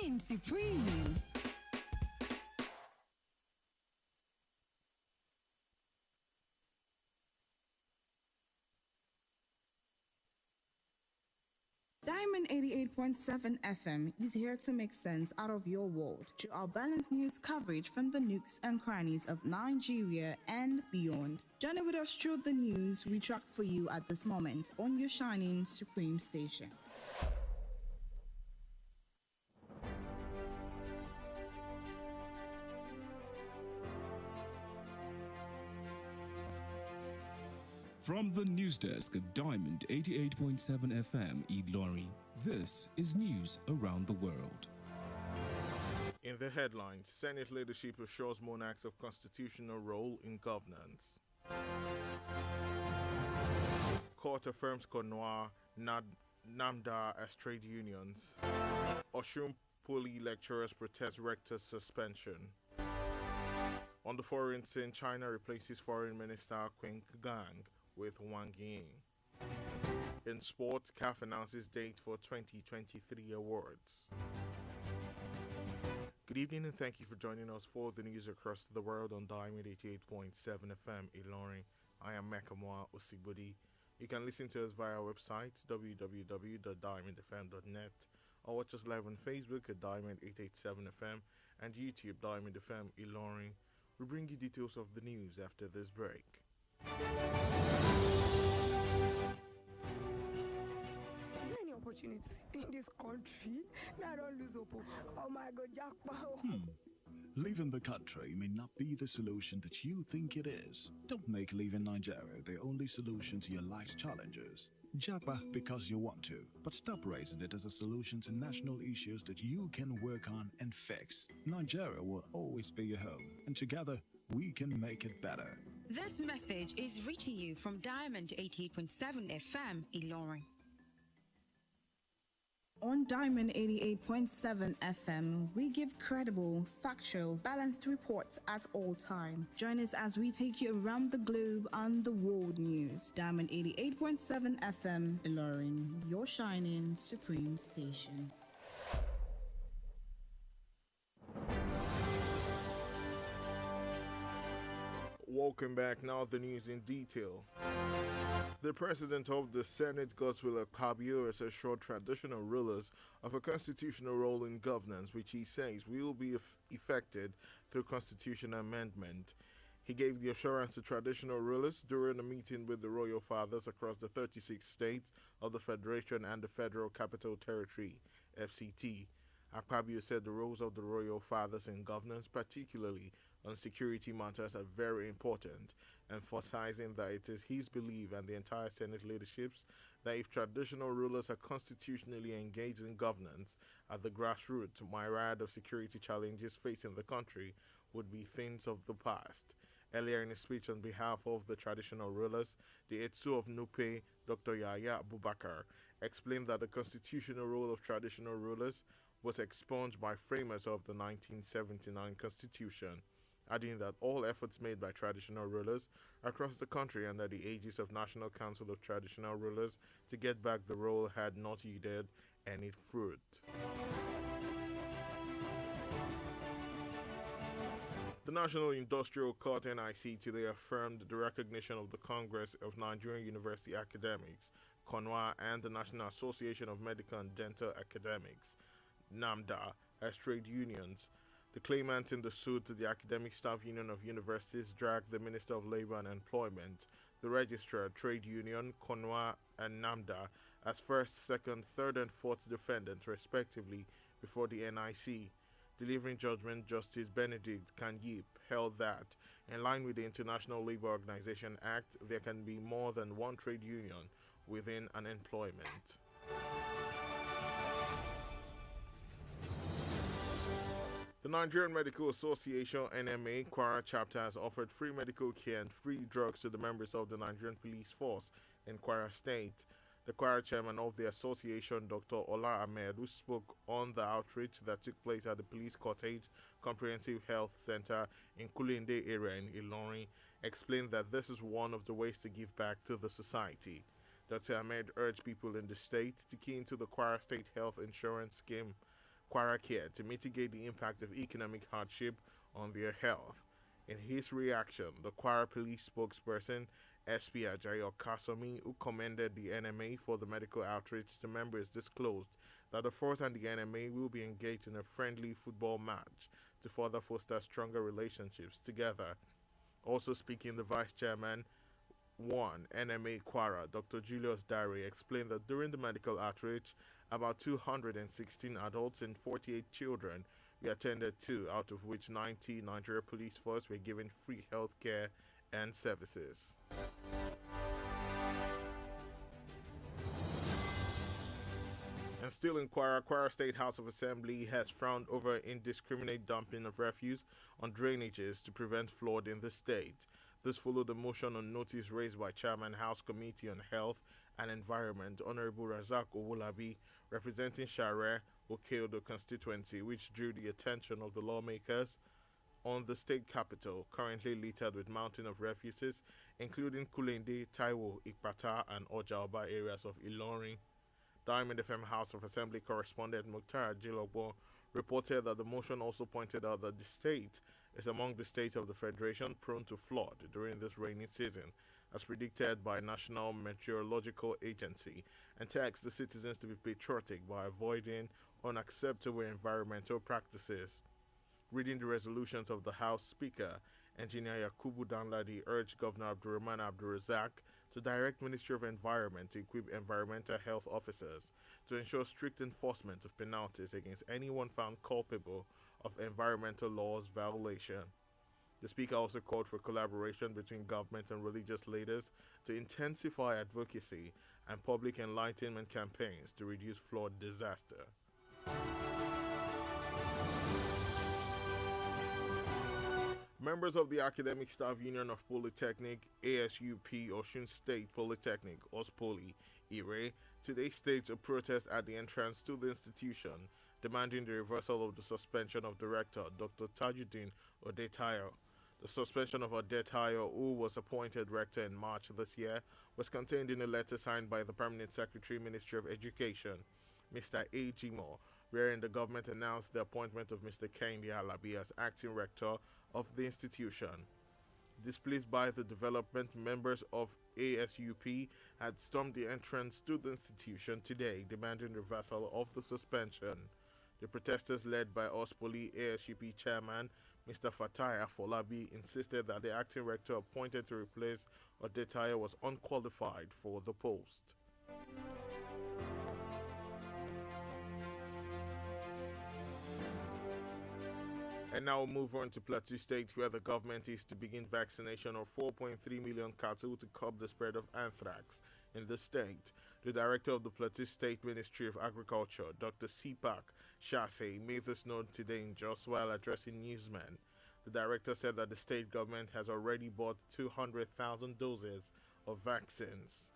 shining supreme. Diamond 88.7 FM is here to make sense out of your world through our balanced news coverage from the nooks and crannies of Nigeria and beyond. Journey with us through the news we tracked for you at this moment on your shining supreme station. From the news desk of Diamond 88.7 FM Ilorin, this is news around the world. In the headlines, Senate leadership assures monarchs of constitutional role in governance. Court affirms Konwa Namda as trade unions. Oshun Poly lecturers protest rector's suspension. On the foreign scene, China replaces Foreign Minister Qin Gang with Wang Ying. In sports, CAF announces date for 2023 awards. Good evening and thank you for joining us for the news across the world on Diamond 88.7 FM Ilorin. I am Mekamua Osigbodi. You can listen to us via our website www.diamondfm.net or watch us live on Facebook at Diamond 887 FM and YouTube Diamond FM Ilorin. We'll bring you details of the news after this break. Is there any opportunity in this country? I don't lose hope. Oh my God, jackpot. Leaving the country may not be the solution that you think it is. Don't make leaving Nigeria the only solution to your life's challenges. Japa because you want to, but stop raising it as a solution to national issues that you can work on and fix. Nigeria will always be your home, and together we can make it better. This message is reaching you from Diamond 88.7 FM Ilorin. On Diamond 88.7 FM, we give credible, factual, balanced reports at all time. Join us as we take you around the globe on the world news. Diamond 88.7 FM, Ilorin, your shining supreme station. Welcome back. Now the news in detail. The president of the Senate, Godswill Akpabio, has assured traditional rulers of a constitutional role in governance, which he says will be effected through constitutional amendment. He gave the assurance to traditional rulers during a meeting with the royal fathers across the 36 states of the Federation and the Federal Capital Territory, FCT. Akpabio said the roles of the royal fathers in governance, particularly on security matters, are very important, emphasizing that it is his belief and the entire Senate leadership's that if traditional rulers are constitutionally engaged in governance at the grassroots, myriad of security challenges facing the country would be things of the past. Earlier in his speech on behalf of the traditional rulers, the Etsu of Nupe, Dr. Yahya Abubakar, explained that the constitutional role of traditional rulers was expunged by framers of the 1979 Constitution, adding that all efforts made by traditional rulers across the country under the aegis of National Council of Traditional Rulers to get back the role had not yielded any fruit. The National Industrial Court (NIC) today affirmed the recognition of the Congress of Nigerian University Academics, CONWA, and the National Association of Medical and Dental Academics, NAMDA, as trade unions. The claimants in the suit, the Academic Staff Union of Universities, dragged the Minister of Labor and Employment, the Registrar, Trade Union, CONWA, and NAMDA as first, second, third, and fourth defendants, respectively, before the NIC. Delivering judgment, Justice Benedict Kanyip held that, in line with the International Labour Organization Act, there can be more than one trade union within an employment. The Nigerian Medical Association (NMA) Kwara chapter has offered free medical care and free drugs to the members of the Nigerian Police Force in Kwara State. The Kwara chairman of the association, Dr. Ola Ahmed, who spoke on the outreach that took place at the Police Cottage Comprehensive Health Center in Kulende area in Ilorin, explained that this is one of the ways to give back to the society. Dr. Ahmed urged people in the state to key into the Kwara State Health Insurance Scheme. Kwara Care to mitigate the impact of economic hardship on their health. In his reaction, the Kwara Police spokesperson SP Ajayi Okasomi, who commended the NMA for the medical outreach to members, disclosed that the force and the NMA will be engaged in a friendly football match to further foster stronger relationships together. Also speaking, the Vice Chairman, 1 NMA Kwara, Dr. Julius Dari, explained that during the medical outreach, about 216 adults and 48 children were attended to, out of which 90 Nigeria Police Force were given free health care and services. And still in Kwara State House of Assembly has frowned over indiscriminate dumping of refuse on drainages to prevent flood in the state. This followed the motion on notice raised by Chairman House Committee on Health and Environment, Honorable Razak Owolabi, representing Share Okeodo constituency, which drew the attention of the lawmakers on the state capital, currently littered with mountain of refuses, including Kulende, Taiwo, Ikpata, and Ojaoba areas of Ilorin. Diamond FM House of Assembly correspondent Mukhtar Jilogbo reported that the motion also pointed out that the state is among the states of the Federation prone to flood during this rainy season, as predicted by National Meteorological Agency, and tasked the citizens to be patriotic by avoiding unacceptable environmental practices. Reading the resolutions of the House Speaker, Engineer Yakubu Danladi urged Governor Abdurrahman Abdurrazak to direct Ministry of Environment to equip environmental health officers to ensure strict enforcement of penalties against anyone found culpable of environmental laws violation. The Speaker also called for collaboration between government and religious leaders to intensify advocacy and public enlightenment campaigns to reduce flood disaster. Members of the Academic Staff Union of Polytechnic, ASUP, Osun State Polytechnic, OSPOLY, IRE, today staged a protest at the entrance to the institution, demanding the reversal of the suspension of Director Dr. Tajuddin Odetayo. The suspension of Odetayo, who was appointed rector in March this year, was contained in a letter signed by the Permanent Secretary, Ministry of Education, Mr. A. Jimo, wherein the government announced the appointment of Mr. Kehinde Alabi as acting rector of the institution. Displeased by the development, members of ASUP had stormed the entrance to the institution today, demanding reversal of the suspension. The protesters, led by OSPOLY ASUP chairman Mr. Fatai Afolabi, insisted that the acting rector appointed to replace Odetayo was unqualified for the post. And now we'll move on to Plateau State, where the government is to begin vaccination of 4.3 million cattle to curb the spread of anthrax in the state. The director of the Plateau State Ministry of Agriculture, Dr. Sipak Shase, made this known today in Jos while addressing newsmen. The director said that the state government has already bought 200,000 doses of vaccines.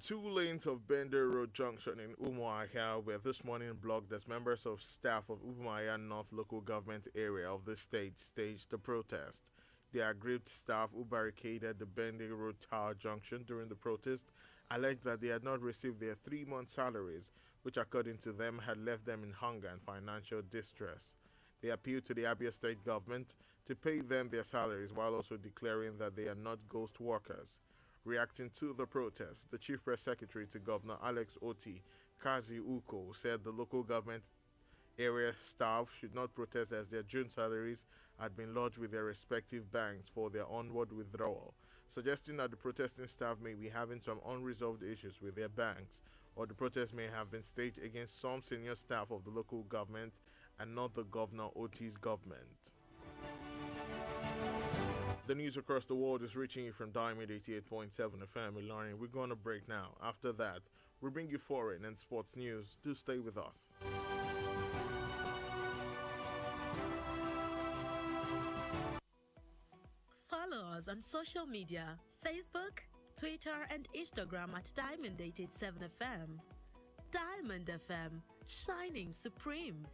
Two lanes of Bender Road Junction in Umuahia were this morning blocked as members of staff of Umuahia North Local Government Area of the state staged the protest. The aggrieved staff who barricaded the Bender Road Tower Junction during the protest alleged that they had not received their 3-month salaries, which according to them had left them in hunger and financial distress. They appealed to the Abia State government to pay them their salaries while also declaring that they are not ghost workers. Reacting to the protest, the Chief Press Secretary to Governor Alex Oti, Kazi Uko, said the local government area staff should not protest as their June salaries had been lodged with their respective banks for their onward withdrawal, suggesting that the protesting staff may be having some unresolved issues with their banks, or the protest may have been staged against some senior staff of the local government and not the Governor Oti's government. The news across the world is reaching you from Diamond 88.7 FM in Ilorin. We're going to break now. After that, we'll bring you foreign and sports news. Do stay with us. Follow us on social media, Facebook, Twitter and Instagram at Diamond 87 FM. Diamond FM, shining supreme.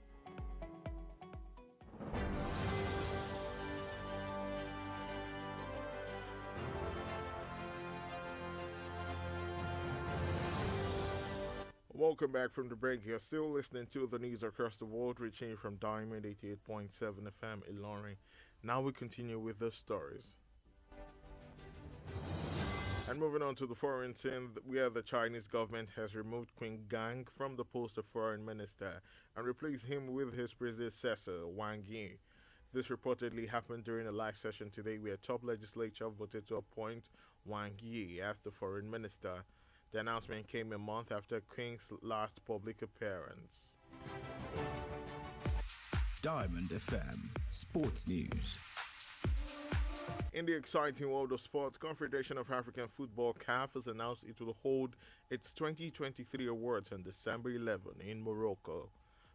Welcome back from the break. You're still listening to the news across the world, reaching you from Diamond 88.7 FM Ilorin. Now we continue with the stories. And moving on to the foreign scene, where the Chinese government has removed Qin Gang from the post of foreign minister and replaced him with his predecessor, Wang Yi. This reportedly happened during a live session today where top legislature voted to appoint Wang Yi as the foreign minister. The announcement came a month after Qing's last public appearance. Diamond FM Sports News. In the exciting world of sports, Confederation of African Football (CAF) has announced it will hold its 2023 awards on December 11 in Morocco.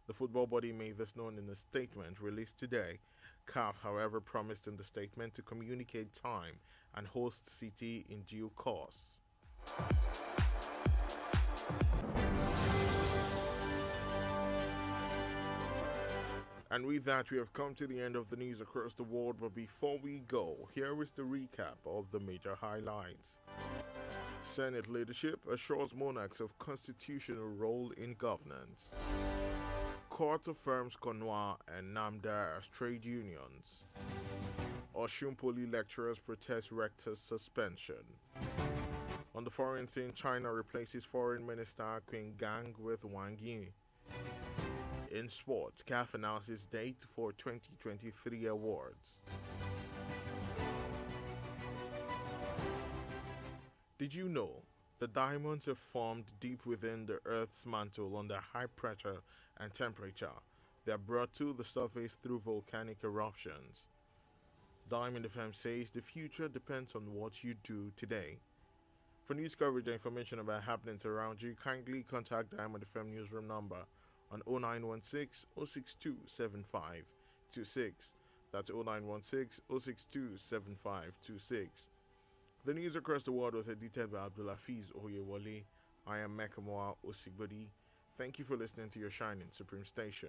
The football body made this known in a statement released today. CAF, however, promised in the statement to communicate time and host city in due course. And with that, we have come to the end of the news across the world. But before we go, here is the recap of the major highlights. Senate leadership assures monarchs of constitutional role in governance. Court affirms Konwa and Namda as trade unions. Oshun Poly lecturers protest rector's suspension. On the foreign scene, China replaces Foreign Minister Qin Gang with Wang Yi. In sports, CAF announces date for 2023 awards. Did you know the diamonds are formed deep within the Earth's mantle under high pressure and temperature? They are brought to the surface through volcanic eruptions. Diamond FM says the future depends on what you do today. For news coverage and information about happenings around you, kindly contact Diamond FM newsroom number on 0916 062 7526. That's 0916 062 7526. The news across the world was edited by Abdulafiz Oyewole. I am Mekamua Osigbodi. Thank you for listening to your shining supreme station.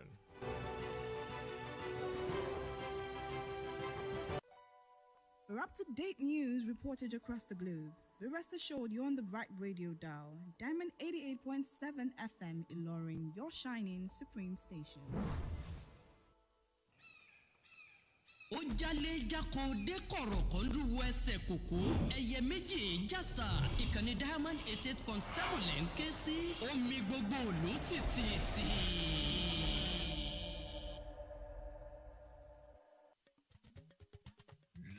For up-to-date news reported across the globe, be rest assured you're on the right radio dial. Diamond 88.7 FM Ilorin, your shining supreme station. ó jálé jákò dé kọ̀rọ̀ kan dúró ẹsẹ̀ kòkó ẹyẹ méjì jásà ìkànnì Diamond 88.7 lẹ́ ń ké sí omi gbogbo òlù tìtìtì.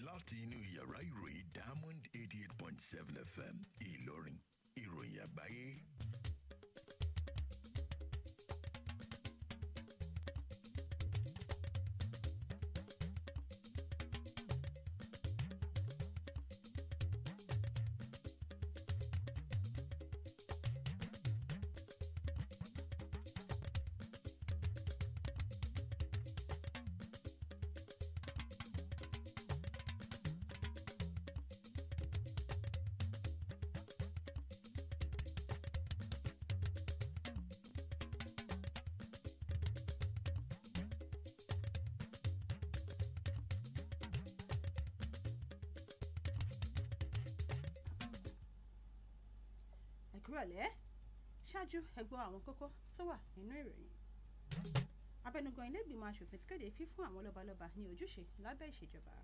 láti inú yàrá ìròyìn Diamond 88.7 FM Ìlọrin ìròyìn àgbáyé. ìrọ̀lẹ́ ṣáájú ẹgbọ́n àwọn kókó tó wà nínú ìròyìn. Abẹnugan ilé ìgbìmọ̀ aṣòfin ti kéde fífún àwọn lọ́balọ́ba ní ojúṣe lábẹ́ ìṣèjọba.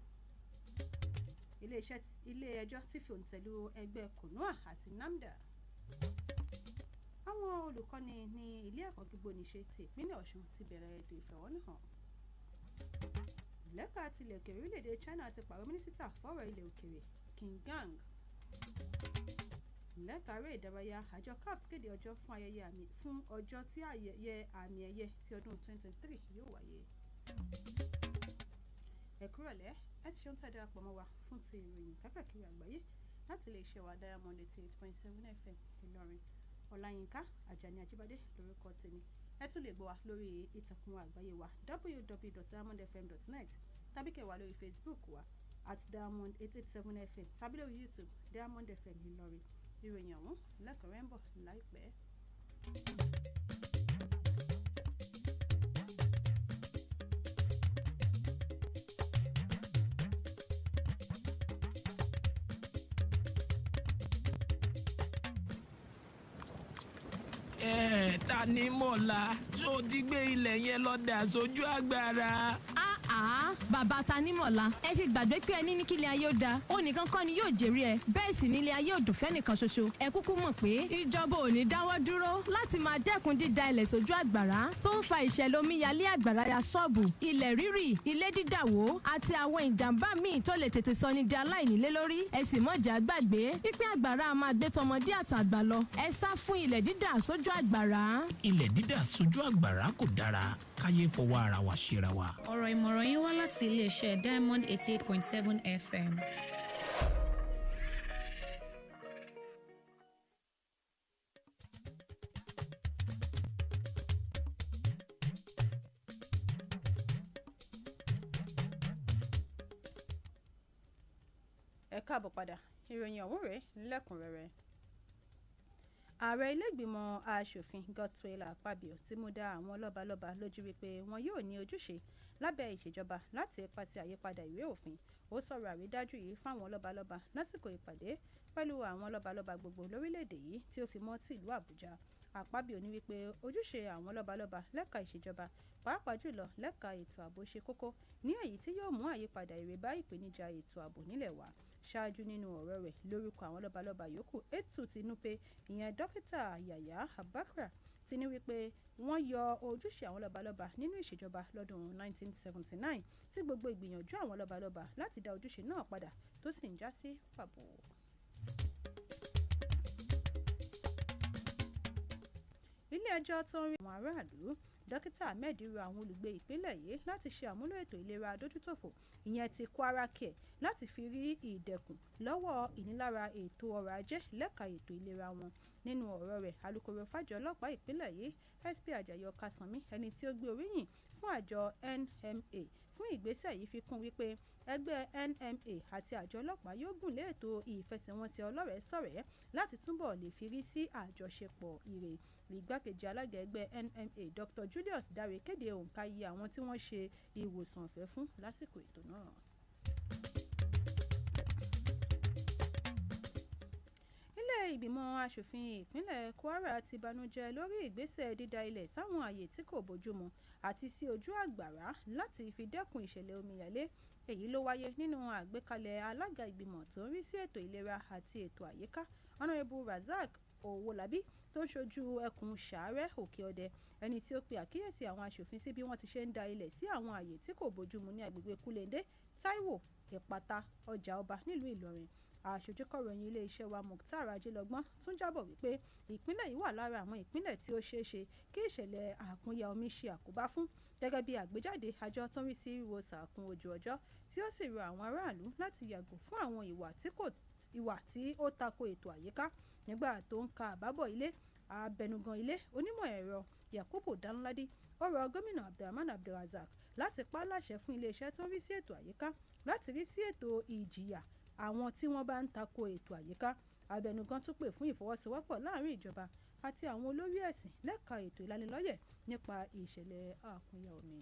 Ilé ẹjọ́ ti fi òǹtẹ̀lù ẹgbẹ́ Konwa àti Namda. Àwọn olùkọ́ni ní ilé ẹ̀kọ́ gígbóníṣe ti ìpínlẹ̀ Ọ̀ṣun ti bẹ̀rẹ̀ ètò ìfẹ̀hónúhàn. Lẹ́ka tilẹ̀ òkèèrè orílẹ̀-èdè China ti pààrọ̀ mínísítà fọ́rọ̀ ilẹ̀ òkèèrè Qin Gang. Lẹ́ka eré ìdárayá àjọ CAF kéde ọjọ́ fún ayẹyẹ fún ọjọ́ tí ayẹyẹ àmì ẹ̀yẹ ti ọdún 2023 yóò wáyé. Ẹ kúrọ̀lẹ́, ẹ ti ṣe ń tẹ́ darapọ̀ mọ́ wa fún ti ìròyìn kákàkiri àgbáyé láti lè ṣe wà Diamond 88.7 FM Ìlọrin. Olayinka Ajani Ajibade lórúkọ tèmi. Ẹ tún lè gbọ́ wa lórí ìtàkùn àgbáyé wa www.diamondfm.net tàbí kẹ́ wà lórí Facebook wa @diamond887fm tàbí lórí YouTube Diamond FM Ìlọrin. Ìròyìn ọ̀hún lẹ́kọ̀ọ́rẹ́ ń bọ̀ láìpẹ́. Tanímọ̀lá ṣó ti gbé ilẹ̀ yẹn lọ dà sójú agbára. Bàbá Tanímọ̀lá ẹ ti gbàgbé pé ẹni ní kílẹ̀ ayé ó da ó nìkan kọ́ ni yóò jèrè ẹ bẹ́ẹ̀ sì nílé ayé ò dùn fẹ́nìkan ṣoṣo ẹ kúkú mọ̀ pé ìjọba ò ní dáwọ́ dúró láti máa dẹ́kun dídá ilẹ̀ sójú àgbàrá tó ń fa ìṣẹ̀lẹ̀ omíyalé àgbàrá ya ṣọ́ọ̀bù ilẹ̀ rírì ilé dídàwó àti àwọn ìjàmbá míì tó lè tètè sọ ní di aláìnílé lórí ẹ sì mọ̀jà gbàgbé pípẹ́ àgbàrá máa gbé tọmọdé àtàgbà lọ ẹ sá fún ilẹ̀ dídà sójú àgbàrá. Ilẹ̀ dídà sójú àgbàrá kò dára káyé fọwọ́ ara wa ṣera wa. Ọ̀rọ̀ ìmọ̀ràn yín wá láti iléeṣẹ́ Diamond 88.7 FM. Ẹ káàbọ̀ padà ìròyìn ọ̀hún rèé lẹ́kùnrẹ́rẹ́. Ààrẹ ilé-ìgbìmọ̀ aṣòfin Godswill Akpabio ti mú dá àwọn lọ́balọ́ba lójú wípé wọn yóò ní ojúṣe lábẹ́ ìṣèjọba láti pàṣẹ àyípadà ìwé òfin. Ó sọ̀rọ̀ àrídájú yìí fáwọn lọ́balọ́ba lásìkò ìpàdé pẹ̀lú àwọn lọ́balọ́ba gbogbo lórílẹ̀‐èdè yìí tí ó fi mọ́ tìlú Àbújá. Akpabio ní wípé ojúṣe àwọn lọ́balọ́ba lẹ́ka ìṣèjọba pàápàá jùlọ lẹ́ka ètò ààbò ṣe kókó ní èyí tí yóò mú àyípadà ire bá ìpèníjà ètò ààbò nílẹ̀ wa. Ṣáájú nínú ọ̀rọ̀ rẹ̀ lórúkọ àwọn lọ́balọ́ba yòókù Etu Tinupe ìyẹn dókítà Yàyà Abakra ti ní wípé wọ́n yọ ojúṣe àwọn lọ́balọ́ba nínú ìṣèjọba lọ́dún 1979 tí gbogbo ìgbìyànjú àwọn lọ́balọ́ba láti dá ojúṣe náà padà tó sì ń já sí pàbó. Ilé ẹjọ́ tó ń rí àwọn aráàlú dókítà Ahmed rọ àwọn olùgbé ìpínlẹ̀ yìí láti ṣe àmúlò ètò ìlera adójútòfò ìyẹn ti Kwara Care láti fi rí ìdẹ̀kùn lọ́wọ́ ìnilára ètò ọrọ̀ ajé lẹ́ka ètò ìlera wọn. Nínú ọ̀rọ̀ rẹ̀ alukoro fàjọ ọlọ́pàá ìpínlẹ̀ yìí SP Ajayi Ọkasànmí ẹni tí ó gbé oríyìn fún àjọ NMA fún ìgbésẹ̀ yìí fi kún wípé ẹgbẹ́ NMA àti àjọ ọlọ́pàá yóò gùn lé ètò ìfẹsẹ̀wọnsẹ̀ ọlọ́rẹ̀ẹ́sọ̀rẹ́ láti túbọ̀ lè fi rí sí àjọṣepọ̀ ire. Ìgbákejì alága ẹgbẹ́ NMA Dr. Julius Dare kéde òǹkà iye àwọn tí wọ́n ṣe ìwòsàn ọ̀fẹ́ fún lásìkò ètò náà. Ilé ìgbìmọ̀ aṣòfin ìpínlẹ̀ Kwara ti banújẹ́ lórí ìgbésẹ̀ dídá ilẹ̀ sáwọn àyè tí kò bójúmu àti sí ojú àgbàrá láti fi dẹ́kun ìṣẹ̀lẹ̀ omíyalé. Èyí ló wáyé nínú àgbékalẹ̀ alága ìgbìmọ̀ tó ń rí sí ètò ìlera àti ètò àyíká Honourable Razak Owolabi tó ń ṣojú ẹkùn Ṣàárẹ̀ Òkè Ọdẹ ẹni tí ó pe àkíyèsí àwọn aṣòfin sí bí wọ́n ti ṣe ń da ilẹ̀ sí àwọn àyè tí kò bójúmu ní agbègbè Kúlẹ̀ndé, Táíwò, Ìpàtà, Ọjà Ọba nílùú Ìlọrin. Aṣojúkọ̀ròyìn iléeṣẹ́ wa Mukhtar Ajilọgbọ́n tún jábọ̀ wípé ìpínlẹ̀ yìí wà lára àwọn ìpínlẹ̀ tí ó ṣeé ṣe kí ìṣẹ̀lẹ̀ àkúnya omi ṣe àkóbá fún gẹ́gẹ́ bí àgbéjáde àjọ tó ń rí sí ìwòsàn àkún ojú ọjọ́ tí ó sì rọ àwọn aráàlú láti yàgò fún àwọn ìwà tí ó tako ètò àyíká. Nígbà tó ń ka àbábọ̀ ilé abẹnugan ilé onímọ̀ ẹ̀rọ Yakubu Danladi ó rọ gómìnà Abdulrahman Abdulrazak láti pa á láṣẹ fún iléeṣẹ́ tó ń rí sí ètò àyíká láti rí sí ètò ìjìyà àwọn tí wọ́n bá ń tako ètò àyíká. Abẹnugan tún pè fún ìfọwọ́sowọ́pọ̀ láàrin ìjọba àti àwọn olórí ẹ̀sìn lẹ́ka ètò ìlanilọ́yẹ̀ nípa ìṣẹ̀lẹ̀ àkúnya omi.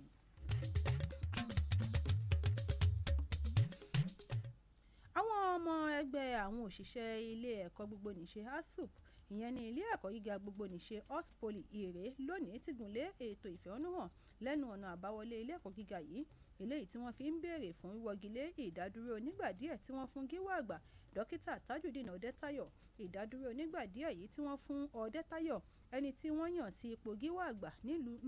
Àwọn ọmọ ẹgbẹ́ àwọn òṣìṣẹ́ ilé ẹ̀kọ́ gbogbonìṣe ASUP ìyẹn ní ilé ẹ̀kọ́ gíga gbogbonìṣe Ospoli Ire lónìí ti gùnlé ètò ìfẹ̀hónúhàn lẹ́nu ọ̀nà àbáwọlé ilé ẹ̀kọ́ gíga yìí eléyìí tí wọ́n fi ń béèrè fún wíwọ́gilé ìdádúró onígbà díẹ̀ tí wọ́n fún gíwá àgbà dókítà Tajudeen Ọdẹ́táyọ̀. Ìdádúró onígbà díẹ̀ yìí tí wọ́n fún Ọdẹ́táyọ̀ ẹni tí wọ́n yàn sí ipò gíwá àgbà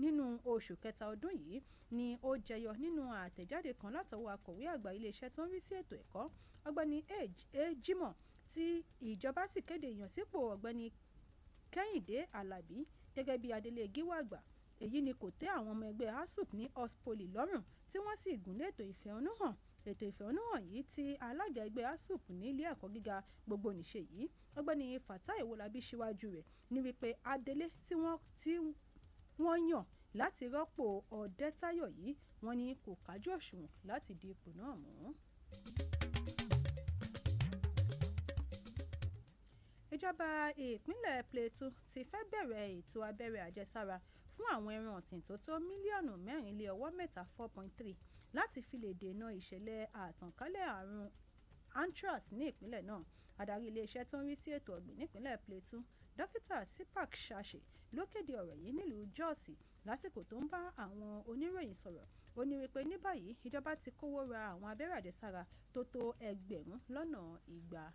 nínú oṣù kẹta ọdún yìí ni ó jẹyọ nínú àtẹ̀jáde kan látọwọ́ akọ̀wé àgbà iléeṣẹ́ tó ń rí sí ètò ẹ̀kọ́ ọ̀gbẹ́ni Jimoh tí ìjọba sì kéde ìyànsípò ọ̀gbẹ́ni Kẹ́hìndé Alábí gẹ́gẹ́ bí adelé gíwá àgbà. Èyí ni kò tẹ́ àwọn ọmọ ẹgbẹ́ ASUP ní Ospoli lọ́rùn tí wọ́n sì gùnlé ètò ìfẹ̀hónúhàn. Ètò ìfẹ̀hónúhàn yìí tí alága ẹgbẹ́ ASUP ní ilé ẹ̀kọ́ gíga gbogbonìṣe yìí ọ̀gbẹ́ni Fatai Owolabi síwájú rẹ̀ ní wípé adelé tí wọ́n yàn láti rọ́pò Ọdẹ́táyọ̀ yìí wọ́n ní kò kájú òṣùwọ̀n láti di ipò náà mú. Ìjọba ìpínlẹ̀ Plateau ti fẹ́ bẹ̀rẹ̀ ètò abẹ́rẹ́ àjẹsára fún àwọn ẹran ọ̀sìn tó tó mílíọ̀nù 4.3 4.3 láti fi lè dènà ìṣẹ̀lẹ̀ àtànkálẹ̀ àrùn anthrax ní ìpínlẹ̀ náà. Adarí iléeṣẹ́ tó ń rí sí ètò ọ̀gbìn nípínlẹ̀ Plateau dókítà Sipak Shashi ló kéde ọ̀rọ̀ yìí nílùú Jọ́ọ̀sì lásìkò tó ń bá àwọn oníròyìn sọ̀rọ̀. Ó ní wípé ní báyìí ìjọba ti kówó ra àwọn abẹ́rẹ́ àjẹsára tó tó 1,200.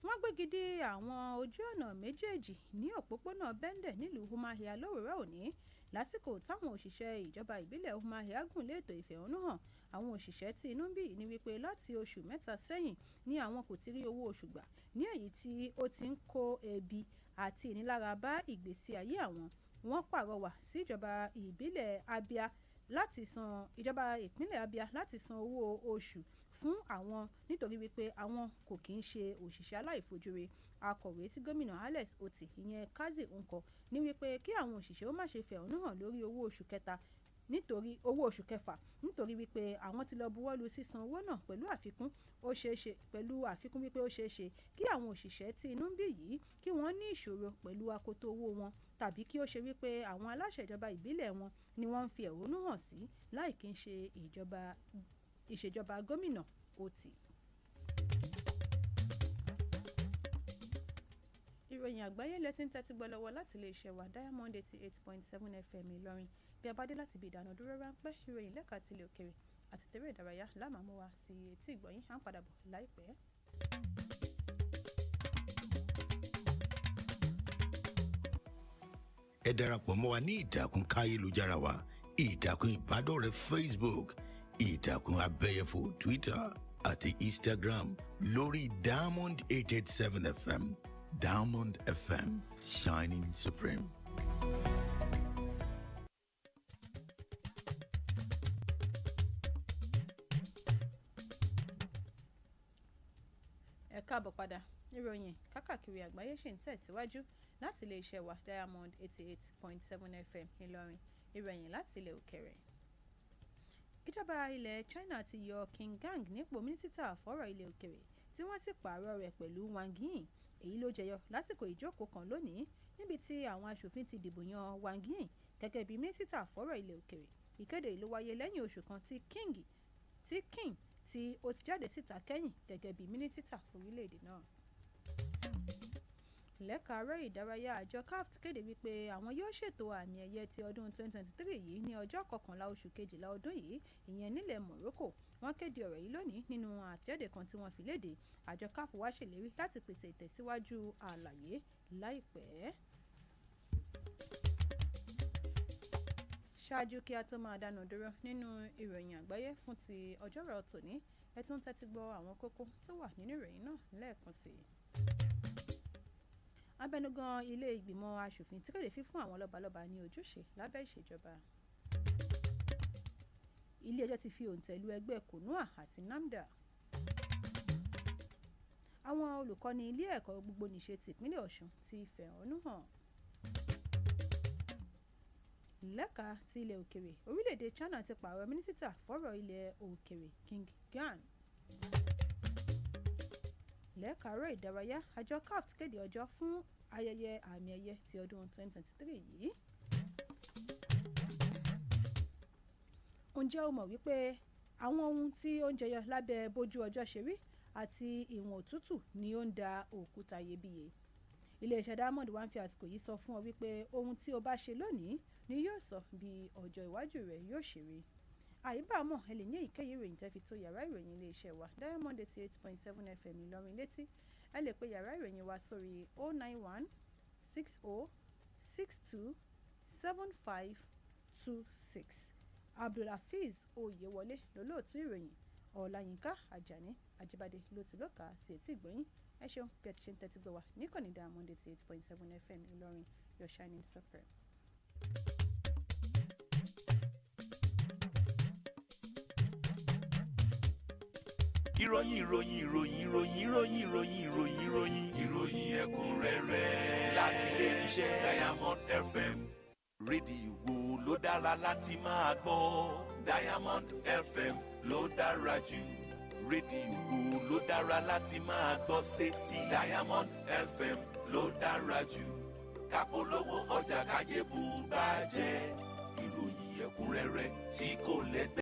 Wọ́n gbégidí àwọn ojú ọ̀nà méjèèjì ní òpópónà Bẹ́ndẹ̀ nílùú Umuahia lówùúrọ̀ òní lásìkò táwọn òṣìṣẹ́ ìjọba ìbílẹ̀ Umuahia gùn lé ètò ìfẹ̀hónúhàn. Àwọn òṣìṣẹ́ tí inú ń bí ní wípé láti oṣù mẹ́ta sẹ́yìn ni àwọn kò ti rí owó oṣù gbà, ní èyí tí ó ti ń kó ebi àti ìnilára bá ìgbésí ayé àwọn. Wọ́n pàrọwà sí ìjọba ìbílẹ̀ Abia láti san ìjọba ìpínlẹ̀ Abia láti san owó oṣù fún àwọn nítorí wípé àwọn kò kí ń ṣe òṣìṣẹ́ aláìfojúrí. Akọ̀wé sí gómìnà Alex Oti ìyẹn Kazi Nko ní wípé kí àwọn òṣìṣẹ́ ó má ṣe fẹ̀hónú hàn lórí owó oṣù kẹfà nítorí wípé àwọn ti lọ buwọ́lu sísan owó náà pẹ̀lú àfikún wípé ó ṣeéṣe kí àwọn òṣìṣẹ́ tí inú ń bí yìí kí wọ́n ní ìṣòro pẹ̀lú akoto owó wọn tàbí kí ó ṣe wípé àwọn aláṣẹ ìjọba ìbílẹ̀ wọn ni wọ́n ń fi ẹ̀hónú hàn sí láì kí ń ṣe ìṣèjọba gómìnà Oti. Ìròyìn àgbáyé lẹ́tí ń tẹ́tí gbọ́ lọ́wọ́ láti iléeṣẹ́ wa Diamond 88.7 FM Ìlọrin. Bí a bá dé láti ibi ìdáná dúró ráńpẹ́, ìròyìn lẹ́ka tilẹ̀ òkèrè àti tẹ̀ré ìdárayá lámàmú wa sí etí ìgbọ̀yìn à ń padà bọ̀ láìpẹ́. Ẹ darapọ̀ mọ́ wa ní ìtàkùn káyélujára wa, ìtàkùn ìbádọ́rẹ̀ẹ́ Facebook, ìtàkùn abẹ́yẹfò Twitter àti Instagram lórí Diamond 887 FM. Diamond FM, shining supreme. Ẹ káàbọ̀ padà. Ìròyìn kákàkiri àgbáyé ṣì ń tẹ̀síwájú láti iléeṣẹ́ wa Diamond 88.7 FM Ìlọrin. Ìròyìn láti ilẹ̀ òkèrè. Ìjọba ilẹ̀ China ti yọ Qin Gang nípò mínísítà fọ́rọ̀ ilẹ̀ òkèrè tí wọ́n sì pààrọ̀ rẹ̀ pẹ̀lú Wang Yi. Èyí ló jẹyọ lásìkò ìjókòó kan lónìí níbi tí àwọn aṣòfin ti dìbò yan Wang Yi gẹ́gẹ́ bí mínísítà fọ́rọ̀ ilẹ̀ òkèrè. Ìkéde yìí ló wáyé lẹ́yìn oṣù kan tí Qin tí ó ti jáde síta kẹ́yìn gẹ́gẹ́ bí mínísítà orílẹ̀-èdè náà. Lẹ́ka arẹ́ ìdárayá àjọ CAF kéde wípé àwọn yóò ṣètò àmì ẹ̀yẹ ti ọdún 2023 yìí ní ọjọ́ 11 oṣù kejìlá ọdún yìí ìyẹn nílẹ̀ Morocco. Wọ́n kéde ọ̀rọ̀ yìí lónìí nínú àtẹ̀jáde kan tí wọ́n fi léde. Àjọ CAF wá ṣèlérí láti pèsè ìtẹ̀síwájú àlàyé láìpẹ́. Ṣáájú kí a tó máa dánu dúró nínú ìròyìn àgbáyé fún ti ọjọ́rọ̀ tòní, ẹ tún tẹ́tí gbọ́ àwọn kókó tó wà nínú ìròyìn náà lẹ́ẹ̀kan sí i. Abẹnugan ilé ìgbìmọ̀ aṣòfin ti kéde fífún àwọn lọ́balọ́ba ní ojúṣe lábẹ́ ìṣèjọba. Ilé ẹjọ́ ti fi òǹtẹ̀ lu ẹgbẹ́ Konua àti NAMDA. Àwọn olùkọ́ni ilé ẹ̀kọ́ gbogbonìṣe ti ìpínlẹ̀ Ọ̀ṣun ti fẹ̀hónú hàn. Lẹ́ka ti ilẹ̀ òkèrè, orílẹ̀-èdè China ti pààrọ̀ mínísítà fọ́rọ̀ ilẹ̀ òkèrè Qin Gang. Lẹ́ka arẹ́ ìdárayá, àjọ CAF kéde ọjọ́ fún ayẹyẹ àmì ẹ̀yẹ ti ọdún 2023 yìí. Ǹjẹ́ o mọ̀ wípé àwọn ohun tí ó ń jẹyọ lábẹ́ bójú ọjọ́ ṣe rí àti ìwọ̀n òtútù ni ó ń da òkúta iyebíye? Iléeṣẹ́ Diamond wá ń fi àsìkò yìí sọ fún ọ wípé ohun tí o bá ṣe lónìí ni yóò sọ bí ọjọ́ iwájú rẹ̀ yóò ṣe rí. Àyíbámọ̀ ẹ lè ní èyíkéyìí ìròyìn tẹ́ fi tó yàrá ìròyìn iléeṣẹ́ wa Diamond 88.7 FM Ìlọrin létí. Ẹ lè pe yàrá ìròyìn wa sórí 091 60 62 7526. Abdulhafiz Oyewole lolóòtú ìròyìn. Olayinka Ajani Ajibade ló ti lọ́ka sí etí ìgbọ́yìn. Ẹ ṣeun bí ẹ ti ṣe ń tẹ́tí gbọ́ wa níkànnì Diamond 88.7 FM Ìlọrin, your shining supreme. ìròyìn ẹ̀kúnrẹ́rẹ́ láti ilé iṣẹ́ Diamond FM. Rédíò wo ló dára láti máa gbọ́? Diamond FM ló dára jù. Rédíò wo ló dára láti máa gbọ́ sétí? Diamond FM ló dára jù. Kápolówó ọjà káyé bù bá jẹ́. Ìròyìn ẹ̀kúnrẹ́rẹ́ tí kò lẹ́gbẹ́.